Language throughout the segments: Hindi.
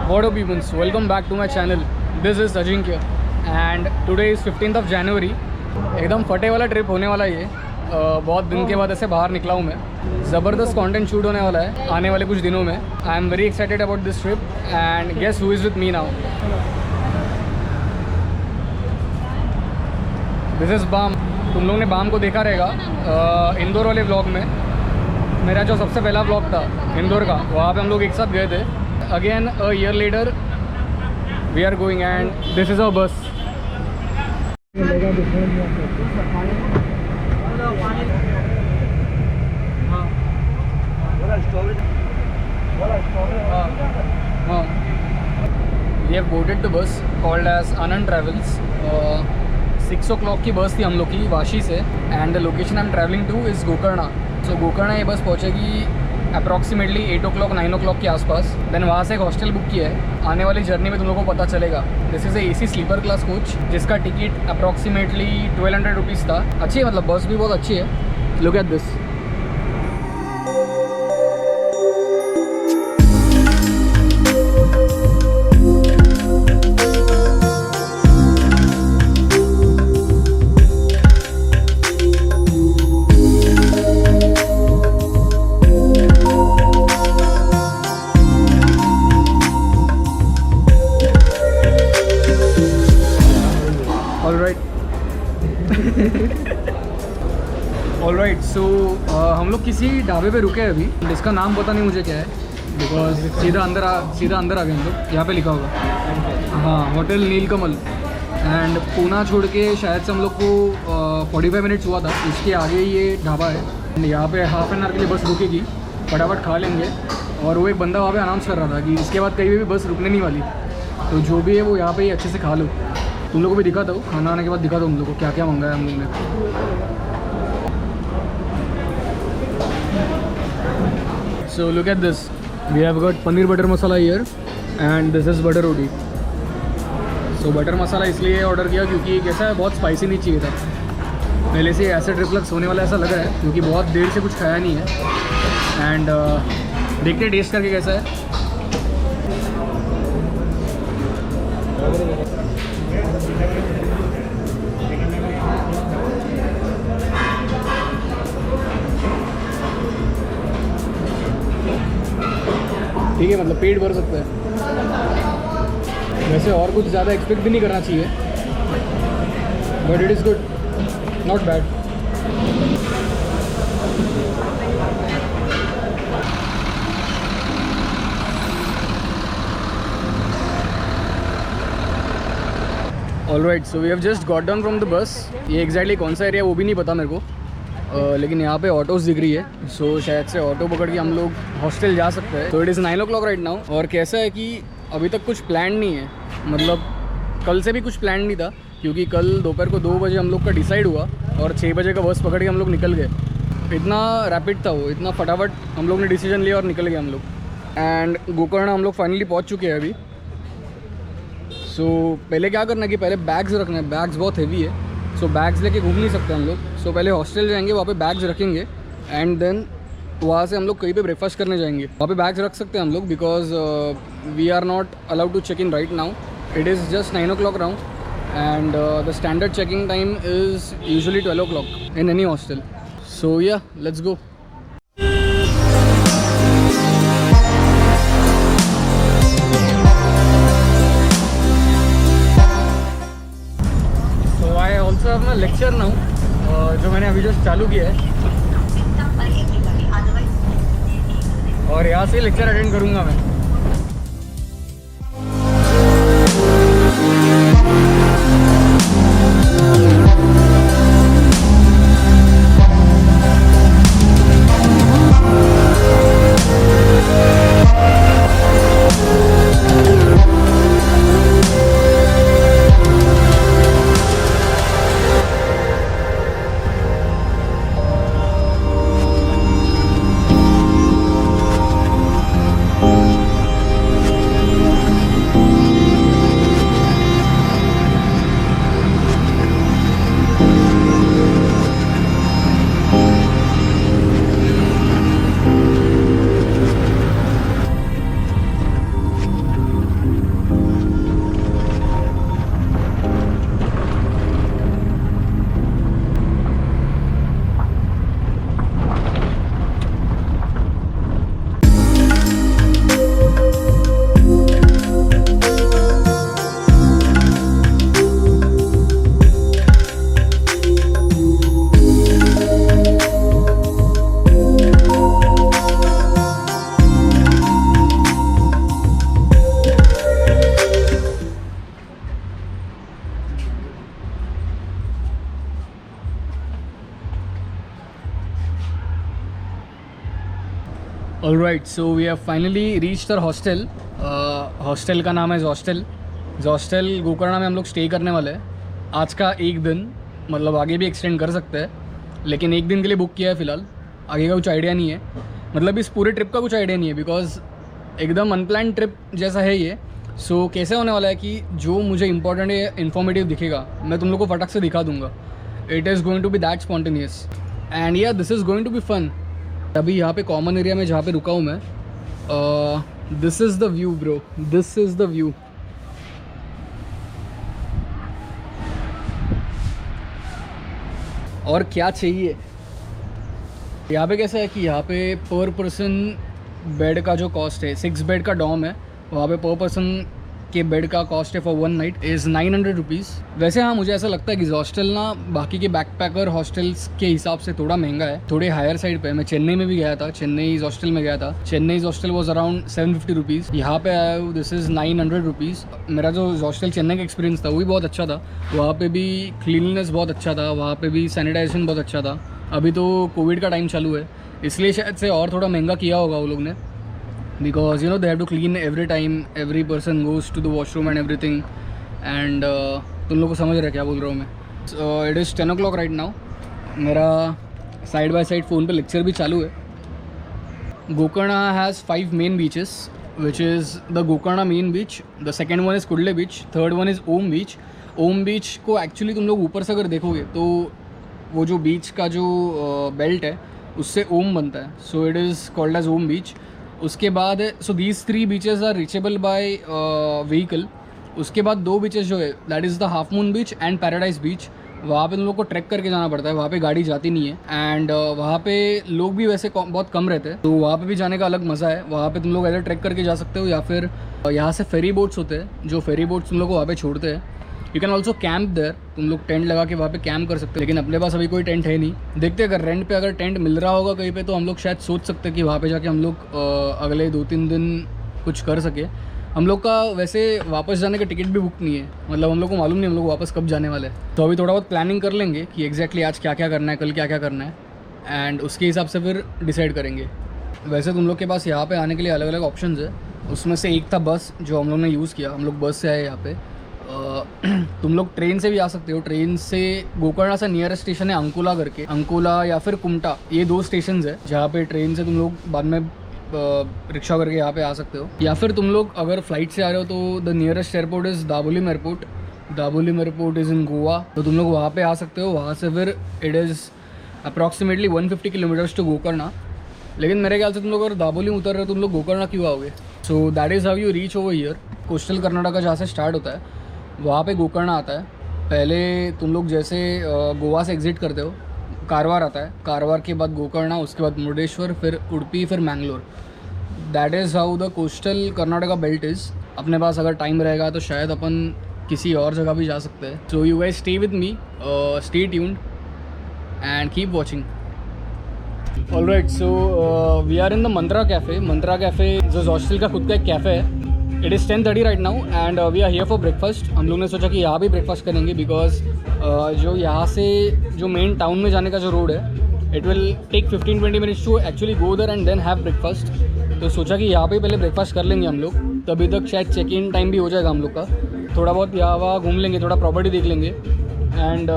What up peoples, welcome back to my channel. This is Ajinkya and today is 15th of January. एकदम फटे वाला ट्रिप होने वाला ये बहुत दिन के बाद ऐसे बाहर निकला हूँ मैं. ज़बरदस्त कंटेंट शूट होने वाला है आने वाले कुछ दिनों में. I am very excited about this trip and guess who is with me now. This is Bam. तुम लोगों ने बाम को देखा रहेगा इंदौर वाले व्लॉग में. मेरा जो सबसे पहला व्लॉग था इंदौर का, वहाँ पे हम लोग एक साथ गए थे. Again a year later we are going and this is a bus. We have boarded the bus called as Anand Travels. 6 o'clock की बस थी हम लोग की वाशी से and the location I am travelling to is Gokarna. So Gokarna ये बस पहुँचेगी अप्रॉक्सीमेटली 8 o'clock 9 o'clock के आसपास. देन वहाँ से एक हॉस्टल बुक किया है. आने वाली जर्नी में तुम लोगों को पता चलेगा. This is a AC sleeper class coach जिसका टिकट अप्रॉक्सीमेटली 1200 रुपीज़ था. अच्छी है, मतलब बस भी बहुत अच्छी है. Look at this. Alright so हम लोग किसी ढाबे पे रुके हैं अभी. इसका नाम पता नहीं मुझे क्या है बिकॉज सीधा अंदर आ गए हम लोग. यहाँ पे लिखा होगा हाँ होटल नीलकमल. एंड पूना छोड़ के शायद से हम लोग को 45 मिनट्स हुआ था. इसके आगे ये ढाबा है एंड यहाँ पे हाफ एन आवर के लिए बस रुकेगी. फटाफट खा लेंगे. और वो एक बंदा वहाँ पे अनाउंस कर रहा था कि इसके बाद कहीं भी बस रुकने नहीं वाली. तो जो भी है वो यहाँ पे ही अच्छे से खा लो. तुम लोगों को भी दिखाता हूँ. खाना आने के बाद दिखाता हूँ तुम लोगों को क्या क्या मंगाया हम लोग ने. So look at this. We have got paneer butter masala here and this is butter roti. So butter masala इसलिए ऑर्डर किया क्योंकि कैसा है, बहुत स्पाइसी नहीं चाहिए था. पहले से एसिड रिफ्लक्स होने वाला ऐसा लग रहा है क्योंकि बहुत देर से कुछ खाया नहीं है. एंड देखते टेस्ट करके कैसा है. ठीक है, मतलब पेट भर सकता है. वैसे और कुछ ज़्यादा एक्सपेक्ट भी नहीं करना चाहिए but it is good, not bad. Alright so we have just got down from the bus. ये एग्जैक्टली कौन सा एरिया वो भी नहीं पता मेरे को. लेकिन यहाँ पे ऑटोज़ दिख रही है. सो शायद से ऑटो पकड़ के हम लोग हॉस्टल जा सकते हैं. तो it is 9 o'clock right now. और कैसा है कि अभी तक कुछ प्लान नहीं है. मतलब कल से भी कुछ प्लान नहीं था क्योंकि कल दोपहर को 2 बजे हम लोग का डिसाइड हुआ और 6 बजे का बस पकड़ के हम लोग निकल गए. इतना रैपिड था वो, इतना फटाफट हम लोग ने डिसीजन लिया और निकल गए हम लोग. एंड गोकर्णा हम लोग फाइनली पहुँच चुके हैं अभी. सो पहले क्या करना है कि पहले बैग्स रखना है. बैग्स बहुत हेवी है. सो बैग्स लेके घूम नहीं सकते हम लोग. सो पहले हॉस्टल जाएंगे, वहाँ पे बैग्स रखेंगे एंड देन वहाँ से हम लोग कहीं पे ब्रेकफास्ट करने जाएंगे. वहाँ पे बैग्स रख सकते हैं हम लोग because we are not allowed to check in right now. It is just 9 o'clock round and the standard checking time is usually 12 o'clock in any hostel. So yeah let's go. Also अपना लेक्चर नाउ जो मैंने अभी जस्ट चालू किया है और यहाँ से लेक्चर अटेंड करूँगा मैं. Alright, so we have finally reached our hostel. Hostel का नाम है हॉस्टल। हॉस्टल गोकर्ण में हम लोग स्टे करने वाले हैं आज का एक दिन, मतलब आगे भी एक्सटेंड कर सकते हैं, लेकिन एक दिन के लिए बुक किया है फ़िलहाल। आगे का कुछ आइडिया नहीं है, मतलब इस पूरे ट्रिप का कुछ आइडिया नहीं है, बिकॉज एकदम अनप्लान ट्रिप जैसा है ये। सो कैसे होने वाला है कि जो मुझे इंपॉर्टेंट या इन्फॉर्मेटिव दिखेगा मैं तुम लोग को फटक से दिखा दूंगा। It is going to be that spontaneous and yeah this is going to be fun. अभी यहाँ पे कॉमन एरिया में जहाँ पे रुका हूँ मैं, this is the view bro, this is the view. और क्या चाहिए यहाँ पे। कैसा है कि यहाँ पे पर पर्सन बेड का जो कॉस्ट है, 6 बेड का डॉम है, वहाँ पे पर पर्सन के बेड का कॉस्ट है फॉर 1 नाइट इज़ 900 रुपीज़। वैसे हाँ, मुझे ऐसा लगता है कि हॉस्टल ना बाकी के बैकपैकर हॉस्टल्स के हिसाब से थोड़ा महंगा है, थोड़े हायर साइड पे है। मैं चेन्नई में भी गया था, चेन्नई हॉस्टल में गया था। Chennai hostel was around 750 rupees. यहाँ पे आया हूँ, दिस इज़ 900 रुपीज़। मेरा जो हॉस्टल चेन्नई का एक्सपीरियंस था वो भी बहुत अच्छा था। वहाँ पे भी क्लीननेस बहुत अच्छा था, वहाँ पे भी सैनिटाइजेशन बहुत अच्छा था। अभी तो कोविड का टाइम चालू है, इसलिए शायद से और थोड़ा महंगा किया होगा वो लोग ने, because you know they have to clean every time every person goes to the washroom and everything and तुम लोग को समझ रहे क्या बोल रहा हूँ मैं। It is 10 o'clock right now. मेरा साइड बाय साइड फ़ोन पे लेक्चर भी चालू है। Gokarna has 5 main beaches which is the Gokarna main beach, the second one is Kudle beach, third one is Om beach. Om beach को एक्चुअली तुम लोग ऊपर से अगर देखोगे तो वो जो बीच का जो बेल्ट है उससे ओम बनता है, so it is called as Om beach. उसके बाद so these 3 beaches are reachable by vehicle. उसके बाद 2 बीचेस जो है that is the half moon beach and paradise beach. वहाँ पे तुम लोग को ट्रैक करके जाना पड़ता है, वहाँ पे गाड़ी जाती नहीं है एंड वहाँ पे लोग भी वैसे बहुत कम रहते हैं, तो वहाँ पे भी जाने का अलग मज़ा है। वहाँ पे तुम लोग ऐसे ट्रैक करके जा सकते हो या फिर यहाँ से फेरी बोट्स होते हैं, जो फेरी बोट्स तुम लोग को वहाँ पे छोड़ते हैं। You can also camp there, तुम लोग टेंट लगा के वहाँ पे कैंप कर सकते हैं, लेकिन अपने पास अभी कोई टेंट है नहीं। देखते अगर रेंट पे अगर टेंट मिल रहा होगा कहीं पे तो हम लोग शायद सोच सकते हैं कि वहाँ पे जाके हम लोग अगले 2-3 दिन कुछ कर सके। हम लोग का वैसे वापस जाने का टिकट भी बुक नहीं है, मतलब हम लोग को मालूम नहीं हम लोग वापस कब जाने वाले हैं। तो अभी थोड़ा बहुत प्लानिंग कर लेंगे कि एग्जैक्टली आज क्या क्या करना है, कल क्या क्या करना है, एंड उसके हिसाब से फिर डिसाइड करेंगे। वैसे तुम लोग के पास यहाँ पे आने के लिए अलग अलग ऑप्शंस है, उसमें से एक था बस जो हम लोग ने यूज़ किया। हम लोग बस से आए यहाँ पे। तुम लोग ट्रेन से भी आ सकते हो। ट्रेन से गोकर्ण से नियरेस्ट स्टेशन है अंकोला करके, अंकोला या फिर कुमटा, ये 2 स्टेशन है जहाँ पे ट्रेन से तुम लोग बाद में रिक्शा करके यहाँ पे आ सकते हो। या फिर तुम लोग अगर फ्लाइट से आ रहे हो तो the nearest airport is Dabolim airport. Dabolim airport is in Goa, तो तुम लोग वहाँ पे आ सकते हो। वहाँ से फिर it is approximately 150 kilometres to Gokarna. लेकिन मेरे ख्याल से तुम लोग अगर दाबोलिम उतर रहे हो तुम लोग गोकर्ण क्यों आओगे। So that is how you reach over here. Coastal Karnataka जहाँ से स्टार्ट होता है वहाँ पे गोकर्ण आता है। पहले तुम लोग जैसे गोवा से एग्ज़िट करते हो, कारवार आता है, कारवार के बाद गोकर्ण, उसके बाद मुर्डेश्वर, फिर उडुपी, फिर Mangalore. That is how the coastal Karnataka belt is. अपने पास अगर टाइम रहेगा तो शायद अपन किसी और जगह भी जा सकते हैं। So you guys stay with me, stay tuned and keep watching. Alright, so we are in the Mantra cafe. Mantra cafe जो हॉस्टल का खुद का एक कैफ़े है। It is 10:30 right now and we are here for breakfast. हम लोग ने सोचा कि यहाँ भी ब्रेकफास्ट करेंगे, बिकॉज जो यहाँ से जो मेन टाउन में जाने का जो रोड है it will take 15-20 minutes to actually go there and then have breakfast. तो सोचा कि यहाँ पे पहले ब्रेकफास्ट कर लेंगे हम लोग, तभी तक शायद चेक इन टाइम भी हो जाएगा हम लोग का। थोड़ा बहुत यहाँ वहाँ घूम लेंगे, थोड़ा प्रॉपर्टी देख लेंगे एंड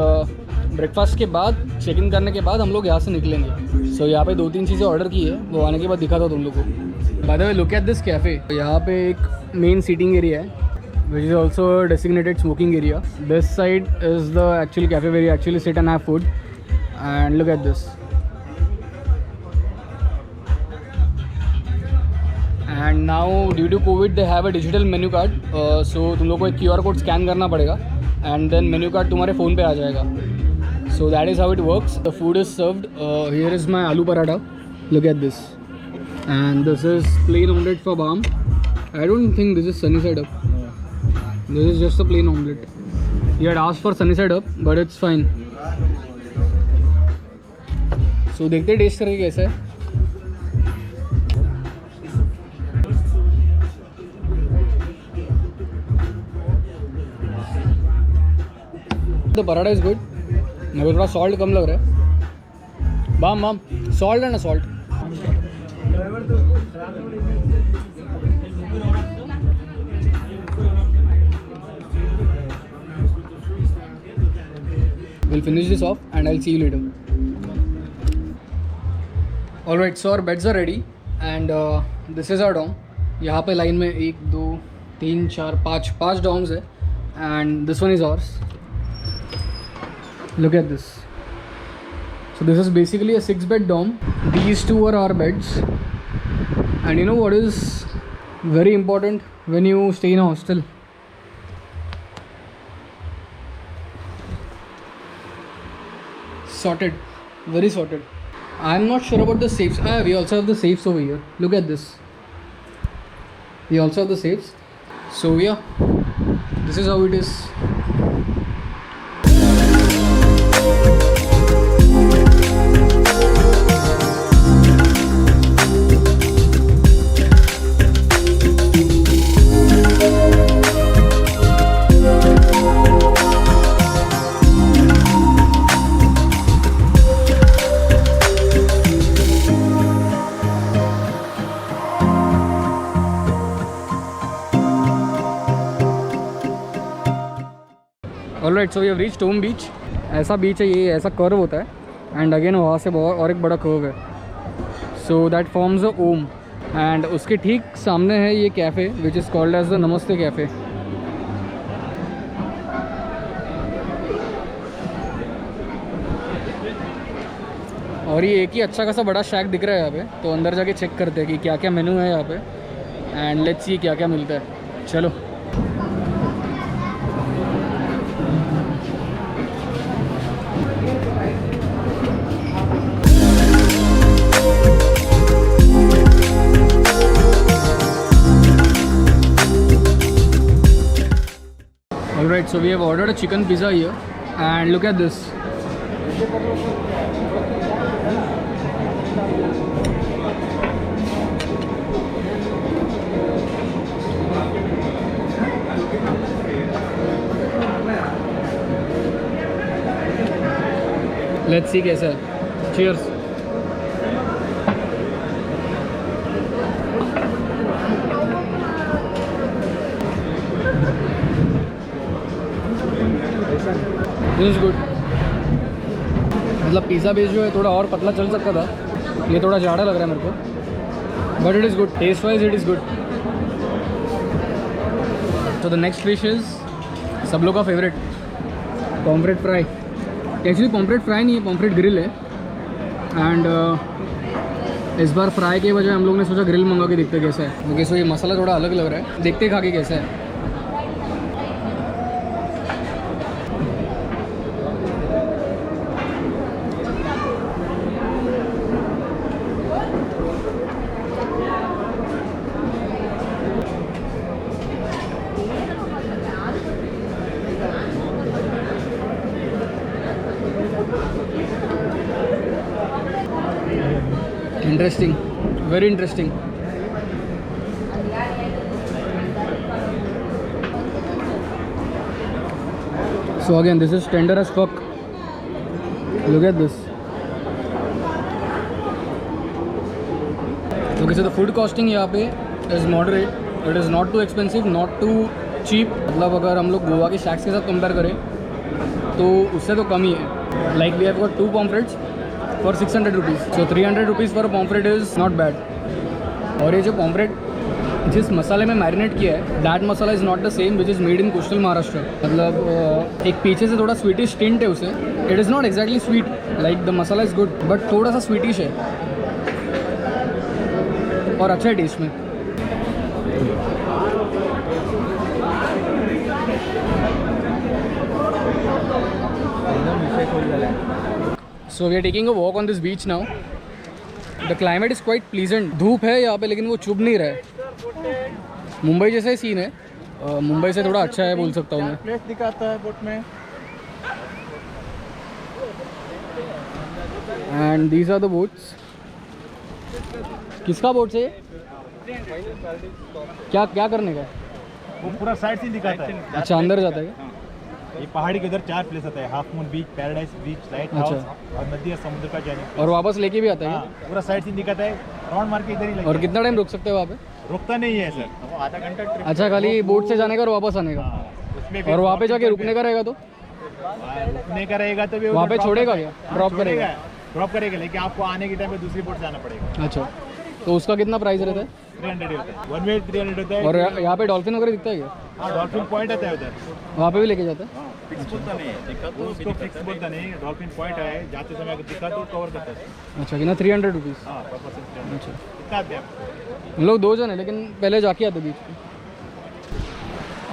ब्रेकफास्ट के बाद चेक इन करने के बाद हम लोग यहाँ से निकलेंगे। सो यहाँ पे 2-3 चीज़ें ऑर्डर की है, वो आने के बाद दिखा था तुम लोग को। By the way look at this cafe. यहाँ पे एक मेन सीटिंग एरिया है which is also a designated smoking area. This side is the actual cafe where you actually sit and have food, and look at this. And now due to COVID they have a digital menu card, so तुम लोग को एक QR कोड स्कैन करना पड़ेगा and then menu card तुम्हारे फ़ोन पे आ जाएगा. So that is how it works. The food is served. Here is my aloo paratha. Look at this. And this is plain omelette for Bam. I don't think this is sunny side up. This is just a plain omelette. He had asked for sunny side up, but it's fine. So देखते हैं टेस्ट करके कैसा है. The paratha is good. मेरे को थोड़ा सॉल्ट कम लग रहा है. बाम सॉल्ट है ना, salt We'll finish this off and I'll see you later. Alright, so our beds are ready and this is our dorm. यहाँ पे लाइन में 1 2 3 4 5 dorms है and this one is ours. Look at this. So this is basically a 6-bed dorm. These two are our beds. And you know what is very important when you stay in a hostel? Sorted, very sorted. I'm not sure about the safes. We also have the safes over here. Look at this. We also have the safes. So yeah, this is how it is. Alright, so we have reached Om beach. ऐसा बीच है, ये ऐसा कर्व होता है एंड अगेन वहाँ से बहुत और एक बड़ा कर्व है. So that forms a Om and उसके ठीक सामने है ये cafe which is called as the Namaste cafe. और ये एक ही अच्छा खासा बड़ा शैक दिख रहा है यहाँ पे, तो अंदर जाके चेक करते हैं कि क्या क्या मेनू है यहाँ पे एंड लेट्स सी क्या क्या मिलता है. चलो. Alright, so we have ordered a chicken pizza here and look at this. Let's see कैसा है. Cheers. This is good. मतलब पिज़्ज़ा बेस जो है थोड़ा और पतला चल सकता था, ये थोड़ा ज़्यादा लग रहा है मेरे को, but it is good. Taste wise it is good. So the next dish is सब लोग का favourite pomfret fry. Actually pomfret fry नहीं है, पॉम्फ्रेट ग्रिल है एंड इस बार फ्राई के बजाय हम लोग ने सोचा ग्रिल मंगा के देखते कैसा है, क्योंकि सो ये मसाला थोड़ा अलग लग रहा है. देखते खा के कैसा है. Interesting, very interesting. So again, this is tender as fuck. Look at this. Okay, so the food costing यहाँ पे is moderate. It is not too expensive, not too cheap. मतलब अगर हम लोग गोवा के शैक्स के साथ कंपेयर करें तो उससे तो कम ही है. Like we have got 2 pomfrets for 600 rupees. So 300 rupees for a pomfret is not bad. और ये जो pomfret जिस मसाले में मैरिनेट किया है, that masala is not the same which is made in coastal Maharashtra. मतलब एक पीछे से थोड़ा स्वीटिश टिंट है उसे. It is not exactly sweet, like the masala is good, but थोड़ा सा स्वीटिश है और अच्छा है टेस्ट में. So we are taking a walk on this beach now. The climate is quite pleasant. धूप है यहाँ पे लेकिन वो चुभ नहीं रहा है. मुंबई जैसा ही सीन है. मुंबई से थोड़ा अच्छा है बोल सकता हूँ मैं. प्लेस दिखाता है बोट में. And these are the boats. किसका बोट से? क्या क्या करने का? वो पूरा साइड सीन दिखाता है. अच्छा अंदर जाता है क्या? ये पहाड़ी के उधर 4 प्लेस आता है, हाफ मून बीच, पैराडाइज बीच, लाइट हाउस और नदी और समुद्र का जाने। और वापस लेके भी आता है हाँ, पूरा साइड सीन दिखाता है, राउंड मार के इधर ही लगता है। और कितना टाइम रुक सकते हैं वहाँ पे? रुकता नहीं है सर, वो आधा घंटा ट्रिप। अच्छा, खाली बोट से जाने का और वापस आने का। उसमें और वहाँ पे जाके रुकने का रहेगा तो रुकने का रहेगा तो भी वहाँ पे छोड़ेगा क्या? ड्रॉप करेगा? ड्रॉप करेगा, लेकिन आपको आने के टाइम पे दूसरी बोट से जाना पड़ेगा। अच्छा, तो उसका कितना प्राइस रहता है? 300 होता है, 1 वे 300 होता है। और यहाँ पे डॉल्फिन वगैरह दिखता है क्या? हाँ, डॉल्फिन पॉइंट आता है उधर, वहाँ पे भी लेके जाता है? फिक्स बोलता नहीं है, दिखा तो उसको फिक्स बोलता नहीं, डॉल्फिन पॉइंट है, जाते समय अगर दिखा तो कवर करता है। अच्छा, कितना? 300 रुपीज़। हाँ, पर पर्सन। अच्छा, कितना आते हैं आपको? हम लोग 2 जन हैं, लेकिन पहले जाके आते बीच पे।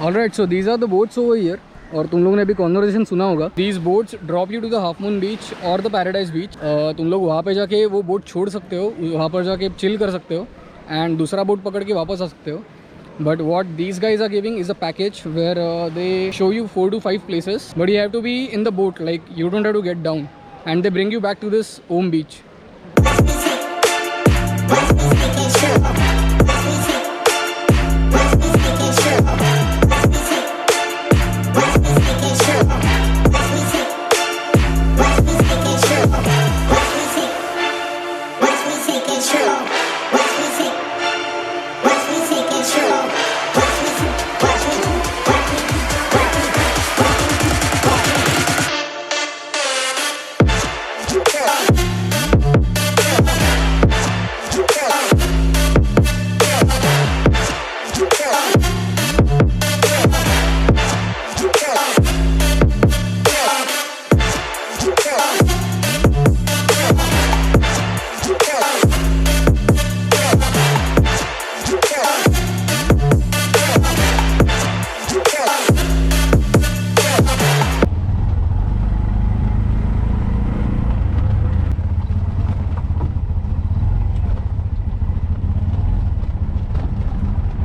Alright, so these are the boats over here. और तुम लोगों ने अभी कॉन्वर्सेशन सुना होगा, these boats drop you to the half moon beach और द पैराडाइज बीच। तुम लोग वहाँ पे जाके वो बोट छोड़ सकते हो, वहाँ पर जाके चिल कर सकते हो एंड दूसरा बोट पकड़ के वापस आ सकते हो। But what these guys are giving is a package where they show you 4 to 5 places, but you have to be in the boat, like you don't have to get down and they bring you back to this Om beach.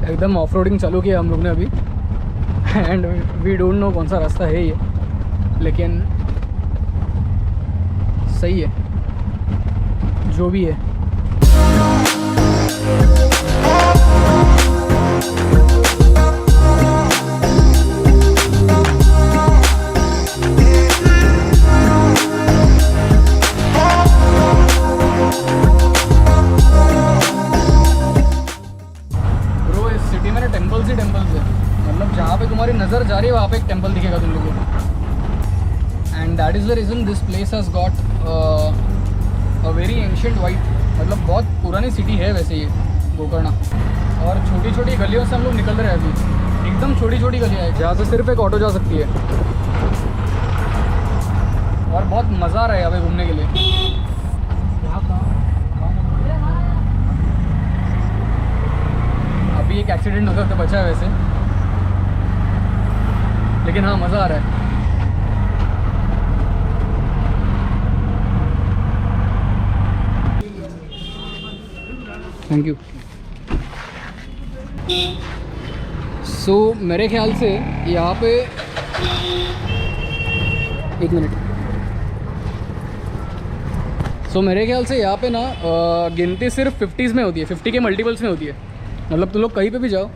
एकदम ऑफ रोडिंग चालू किया हम लोग ने अभी एंड वी डोंट नो कौन सा रास्ता है ये, लेकिन सही है जो भी है। टेम्पल्स ही टेम्पल्स है, मतलब जहाँ पे तुम्हारी नज़र जा रही है वहाँ पे एक टेम्पल दिखेगा तुम लोगों को। And that is the reason this place has got a very ancient vibe, मतलब बहुत पुरानी सिटी है वैसे ये गोकर्ण। और छोटी छोटी गलियों से हम लोग निकल रहे हैं अभी, एकदम छोटी छोटी गलियाँ हैं जहाँ से सिर्फ एक ऑटो जा सकती है। और बहुत मज़ा आ रहा है यहाँ पे घूमने के लिए। अभी एक एक्सीडेंट होकर तो बचा है वैसे, लेकिन हाँ मज़ा आ रहा है। Thank you. सो मेरे ख्याल से यहाँ पे एक मिनट। मेरे ख्याल से यहाँ पे ना गिनती सिर्फ 50s में होती है, 50 के मल्टीपल्स में होती है। मतलब तुम लोग कहीं पे भी जाओ,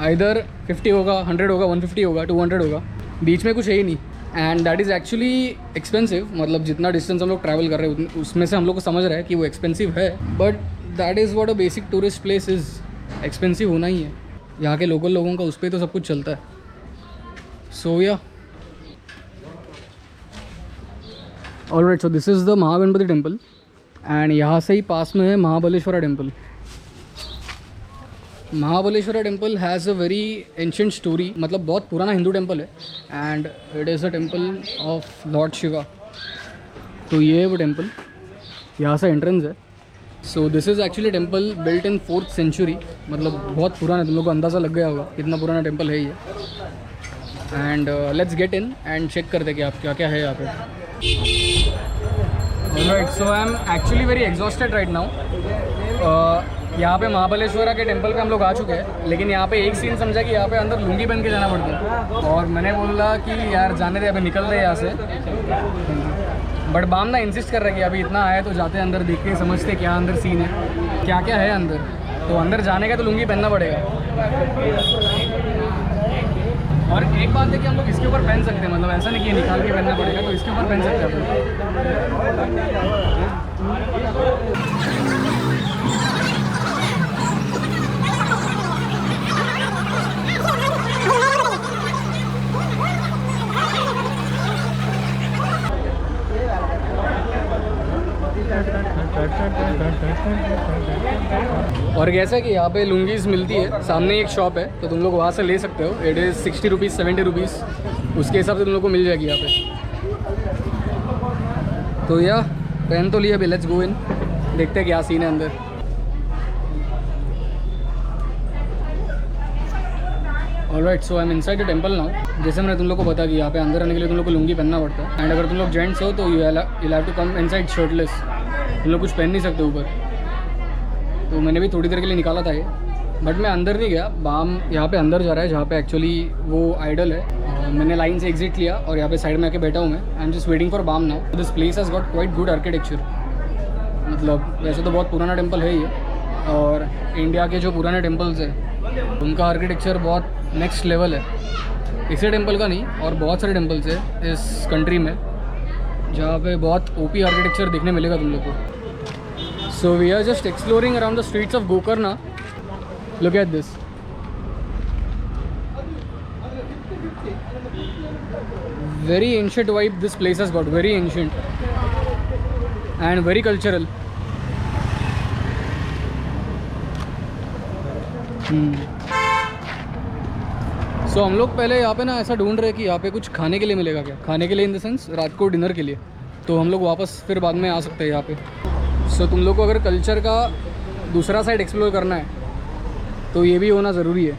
इधर 50 होगा, 100 होगा, 150 होगा, 200 होगा, बीच में कुछ है ही नहीं। And that is actually expensive, मतलब जितना डिस्टेंस हम लोग ट्रैवल कर रहे हैं उसमें से हम लोग को समझ रहा है कि वो एक्सपेंसिव है, but that is what a basic tourist place is. Expensive होना ही है, यहाँ के लोकल लोगों का उस पर तो सब कुछ चलता है। So yeah alright, so this is the Mahaganapati temple and यहाँ से ही पास में है Mahabaleshwara temple. Mahabaleshwara temple has a very ancient story, मतलब बहुत पुराना हिंदू टेम्पल है and it is a temple of lord Shiva. तो ये है वो टेम्पल, यहाँ से एंट्रेंस है। So this is actually temple built in 4th century, मतलब बहुत पुराना है, तुम लोग को अंदाज़ा लग गया होगा कितना पुराना टेम्पल है ये। And let's get in and check करते कि आप क्या क्या है यहाँ पे। Alright, so I am actually very exhausted right now. यहाँ पे महाबलेश्वरा के टेम्पल पे हम लोग आ चुके हैं, लेकिन यहाँ पे एक सीन समझा कि यहाँ पे अंदर लुंगी पहन के जाना पड़ता है। और मैंने बोला कि यार जाने दे, अभी निकल रहे यहाँ से, बट बाम ना इंसिस्ट कर रहा है कि अभी इतना आया तो जाते अंदर, देख के समझते क्या अंदर सीन है, क्या क्या है अंदर। तो अंदर जाने का तो लुंगी पहनना पड़ेगा। और एक बात है कि हम लोग इसके ऊपर पहन सकते हैं, मतलब ऐसा नहीं कि ये निकाल के पहनना पड़ेगा, तो इसके ऊपर पहन सकते हैं। और कैसा कि यहाँ पे लुंगीज मिलती है, सामने एक शॉप है तो तुम लोग वहाँ से ले सकते हो। इट इज़ 60 रुपीज़ 70 रुपीज़, उसके हिसाब से तुम लोग को मिल जाएगी यहाँ पे। तो या पहन तो लिया अभी, लेट्स गो इन, देखते हैं क्या सीन है अंदर। Alright, so I M inside the temple now. जैसे मैंने तुम लोग को बताया कि यहाँ पे अंदर आने के लिए तुम लोग को लुंगी पहनना पड़ता है, एंड अगर तुम लोग जेंट्स हो तो you have to come inside shirtless, तुम लोग कुछ पहन नहीं सकते ऊपर। तो मैंने भी थोड़ी देर के लिए निकाला था ये, बट मैं अंदर नहीं गया। बाम यहाँ पे अंदर जा रहा है जहाँ पे एक्चुअली वो आइडल है। मैंने लाइन से एग्जिट लिया और यहाँ पे साइड में आके बैठा हूँ मैं। I am just waiting for Bam now. This place has got quite good architecture, मतलब वैसे तो बहुत पुराना टेम्पल है ये, और इंडिया के जो पुराने टेम्पल्स हैं उनका आर्किटेक्चर बहुत नेक्स्ट लेवल है। इसी टेम्पल का नहीं, और बहुत सारे टेम्पल्स है इस कंट्री में जहाँ पे बहुत ओपी आर्किटेक्चर देखने मिलेगा तुम लोग को। So we are just exploring around the streets of Gokarna. Look at this. Very ancient vibe this place has got, very ancient and very cultural. So हम लोग पहले यहाँ पे ना ऐसा ढूंढ रहे कि यहाँ पे कुछ खाने के लिए मिलेगा क्या, खाने के लिए इन द सेंस रात को डिनर के लिए, तो हम लोग वापस फिर बाद में आ सकते हैं यहाँ पे। सो तुम लोग को अगर कल्चर का दूसरा साइड एक्सप्लोर करना है तो ये भी होना ज़रूरी है।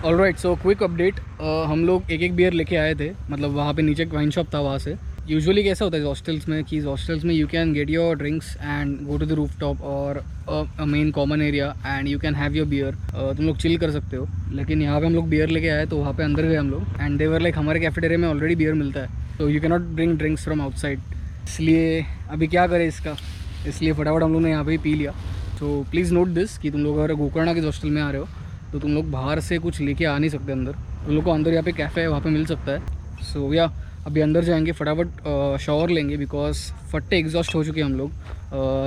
ऑलराइट, सो क्विक अपडेट, हम लोग एक बियर लेके आए थे, मतलब वहाँ पे नीचे एक वाइन शॉप था, वहाँ से। यूजुअली कैसा होता है हॉस्टल्स में कि हॉस्टल्स में you can get your drinks and go to the rooftop और main common area and you can have your beer, तुम लोग चिल कर सकते हो। लेकिन यहाँ पे हम लोग बियर लेके आए तो वहाँ पे अंदर गए हम लोग, एंड देवर लाइक हमारे कैफेटेरिया में ऑलरेडी बियर मिलता है, तो you can not bring drinks from outside. इसलिए अभी क्या करें इसका, इसलिए फटाफट हम लोग ने यहाँ पे ही पी लिया। तो प्लीज़ नोट दिस कि तुम लोग अगर गोकर्णा के हॉस्टल में आ रहे हो तो तुम लोग बाहर से कुछ लेके आ नहीं सकते अंदर, तुम लोग को अंदर यहाँ पे कैफ़े है वहाँ पे मिल सकता है। सो या अभी अंदर जाएंगे, फटाफट शावर लेंगे, बिकॉज फट्टे एग्जॉस्ट हो चुके हैं हम लोग।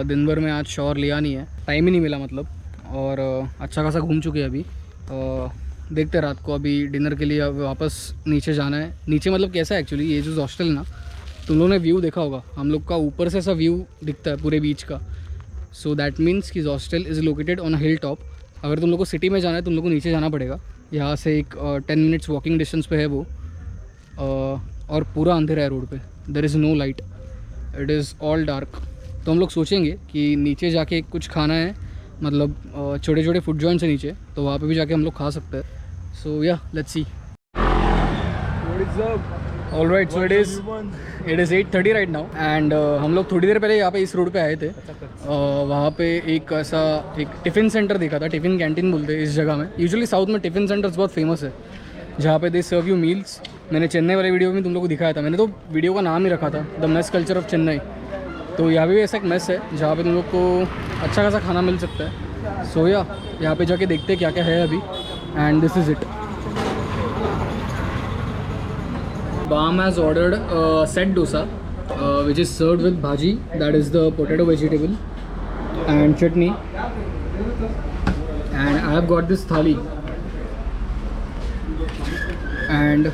दिन भर में आज शावर लिया नहीं है, टाइम ही नहीं मिला मतलब, और अच्छा खासा घूम चुके हैं अभी। देखते हैं रात को, अभी डिनर के लिए वापस नीचे जाना है। नीचे मतलब कैसा है एक्चुअली, ये जो हॉस्टल ना, तुम लोगों ने व्यू देखा होगा, हम लोग का ऊपर से ऐसा व्यू दिखता है पूरे बीच का। सो दैट मीन्स कि hostel is located on a hill top. अगर तुम लोग को सिटी में जाना है तुम लोग को नीचे जाना पड़ेगा, यहाँ से एक 10 मिनट्स वॉकिंग डिस्टेंस पे है वो, और पूरा अंधेरा है रोड पे, there is no light, it is all dark. तो हम लोग सोचेंगे कि नीचे जाके कुछ खाना है, मतलब छोटे छोटे फूड जॉइंट्स है नीचे, तो वहाँ पे भी जाके हम लोग खा सकते हैं। सो yeah let's see. Alright, so it is 8:30 right now, and हम लोग थोड़ी देर पहले यहाँ पे इस रोड पे आए थे। वहाँ पे एक ऐसा एक टिफ़िन सेंटर देखा था, टिफ़िन कैंटीन बोलते हैं इस जगह में। यूजुअली साउथ में टिफ़िन सेंटर्स बहुत फेमस है, जहाँ पे दे सर्व यू मील्स। मैंने चेन्नई वाले वीडियो में तुम लोग को दिखाया था, मैंने तो वीडियो का नाम ही रखा था the mess culture of Chennai. तो यहाँ भी ऐसा एक मेस है जहाँ पे तुम लोग को अच्छा खासा खाना मिल सकता है। सो या यहाँ पे जाके देखते हैं क्या क्या है अभी, and this is it. Bam has ordered a set dosa, which is served with bhaji, that is the potato vegetable, and chutney. And I have got this thali, and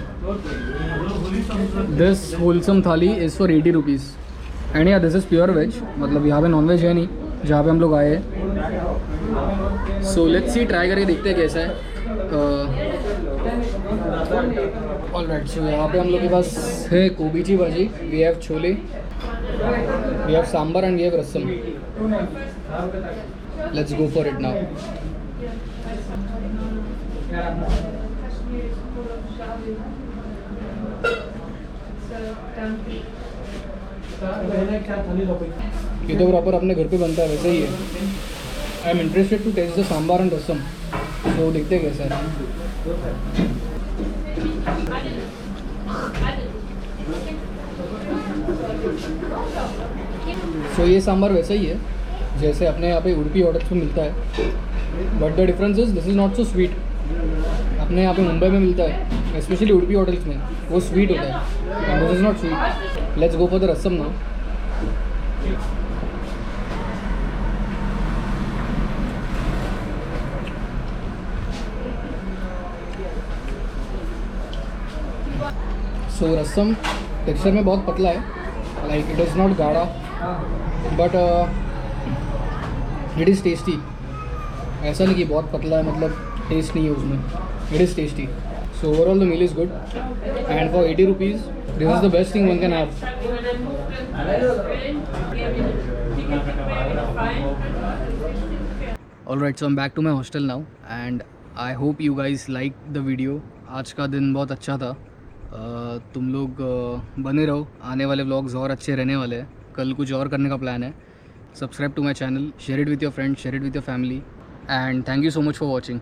this wholesome thali is for 80 rupees. And yeah, this is pure veg, मतलब यहाँ पे नॉन वेज है नहीं जहाँ पे हम लोग आए हैं। So let's see, ट्राई करके देखते हैं कैसा है। ऑलराइट, सो यहाँ पे हम लोग के पास है कोबीची भाजी, we have chole, we have sambar and we have rasam. Let's go for it now. ये तो प्रॉपर अपने घर पे बनता है वैसे ही है। I am interested to taste the sambar and rasam, तो देखते हैं कैसा है। सो ये सांभर वैसा ही है जैसे अपने यहाँ पे उडुपी होटल्स में मिलता है, but the difference is this is not so sweet. अपने यहाँ पे मुंबई में मिलता है, स्पेशली उडुपी होटल्स में, वो स्वीट होता है, and this is not sweet. Let's go for the rasam now. So rasam texture में बहुत पतला है, लाइक इट इज़ नॉट गाढ़ा, बट इट इज़ टेस्टी। ऐसा नहीं कि बहुत पतला है मतलब टेस्ट नहीं है उसमें, it is tasty. So overall the meal is good and for 80 rupees this is the best thing one can have. Alright, so I am back to my hostel now and I hope you guys like the video. आज का दिन बहुत अच्छा था। तुम लोग बने रहो, आने वाले व्लॉग्स और अच्छे रहने वाले हैं। कल कुछ और करने का प्लान है। Subscribe to my channel, share it with your friends, share it with your family, and thank you so much for watching.